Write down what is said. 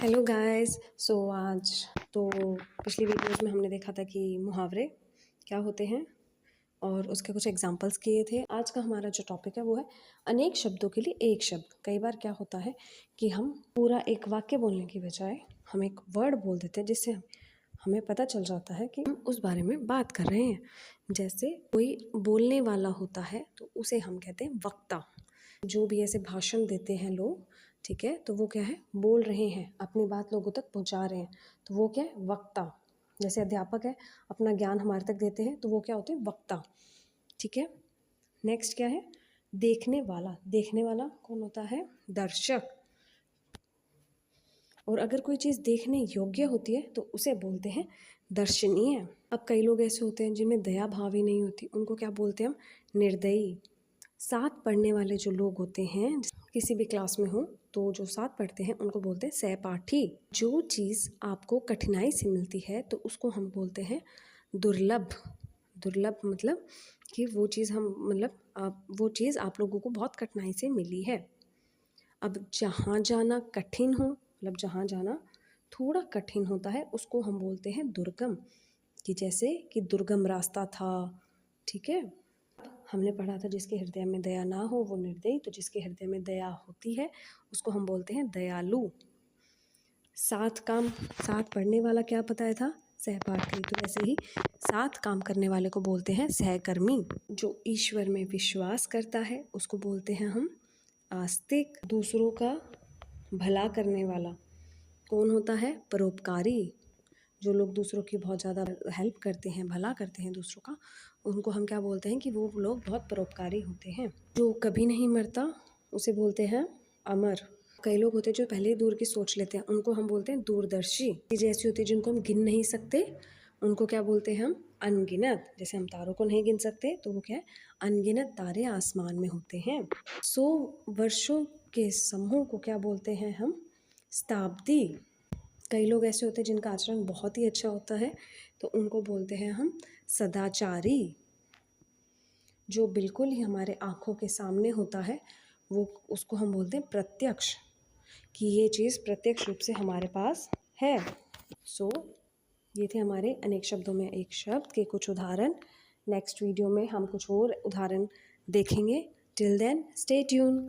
Hello guys. आज तो पिछली वीडियोस में हमने देखा था कि मुहावरे क्या होते हैं और उसके कुछ एग्जांपल्स किए थे। आज का हमारा जो टॉपिक है वो है अनेक शब्दों के लिए एक शब्द। कई बार क्या होता है कि हम पूरा एक वाक्य बोलने की बजाय हम एक वर्ड बोल देते हैं, जिससे हमें पता चल जाता है कि हम उस बारे में बात कर रहे हैं। जैसे कोई बोलने वाला होता है तो उसे हम कहते हैं वक्ता। जो भी ऐसे भाषण देते हैं लोग, ठीक है, तो वो क्या है, बोल रहे हैं, अपनी बात लोगों तक पहुंचा रहे हैं, तो वो क्या है, वक्ता। जैसे अध्यापक है, अपना ज्ञान हमारे तक देते हैं, तो वो क्या होते हैं, वक्ता। ठीक है। नेक्स्ट क्या है, देखने वाला। देखने वाला कौन होता है, दर्शक। और अगर कोई चीज़ देखने योग्य होती है तो उसे बोलते हैं दर्शनीय। अब कई लोग ऐसे होते हैं जिनमें दया भाव ही नहीं होती, उनको क्या बोलते हैं हम, निर्दयी। साथ पढ़ने वाले जो लोग होते हैं, किसी भी क्लास में हो तो जो साथ पढ़ते हैं उनको बोलते हैं सहपाठी। जो चीज़ आपको कठिनाई से मिलती है तो उसको हम बोलते हैं दुर्लभ। दुर्लभ मतलब कि वो चीज़ वो चीज़ आप लोगों को बहुत कठिनाई से मिली है। अब जहाँ जाना कठिन हो, मतलब जहाँ जाना थोड़ा कठिन होता है, उसको हम बोलते हैं दुर्गम। कि जैसे कि दुर्गम रास्ता था। ठीक है। हमने पढ़ा था जिसके हृदय में दया ना हो वो निर्दयी, तो जिसके हृदय में दया होती है उसको हम बोलते हैं दयालु। साथ पढ़ने वाला क्या बताया था, सहपाठी। तो वैसे ही साथ काम करने वाले को बोलते हैं सहकर्मी। जो ईश्वर में विश्वास करता है उसको बोलते हैं हम आस्तिक। दूसरों का भला करने वाला कौन होता है, परोपकारी। जो लोग दूसरों की बहुत ज़्यादा हेल्प करते हैं, भला करते हैं दूसरों का, उनको हम क्या बोलते हैं कि वो लोग बहुत परोपकारी होते हैं। जो कभी नहीं मरता उसे बोलते हैं अमर। कई लोग होते हैं जो पहले ही दूर की सोच लेते हैं, उनको हम बोलते हैं दूरदर्शी। चीज़ें ऐसी होती है जिनको हम गिन नहीं सकते, उनको क्या बोलते हैं हम, अनगिनत। जैसे हम तारों को नहीं गिन सकते तो वो क्या है, अनगिनत तारे आसमान में होते हैं। 100 वर्षों के समूह को क्या बोलते हैं हम, शताब्दी। कई लोग ऐसे होते हैं जिनका आचरण बहुत ही अच्छा होता है, तो उनको बोलते हैं हम सदाचारी। जो बिल्कुल ही हमारे आँखों के सामने होता है वो, उसको हम बोलते हैं प्रत्यक्ष, कि ये चीज़ प्रत्यक्ष रूप से हमारे पास है। ये थे हमारे अनेक शब्दों में एक शब्द के कुछ उदाहरण। नेक्स्ट वीडियो में हम कुछ और उदाहरण देखेंगे। Till then stay tune.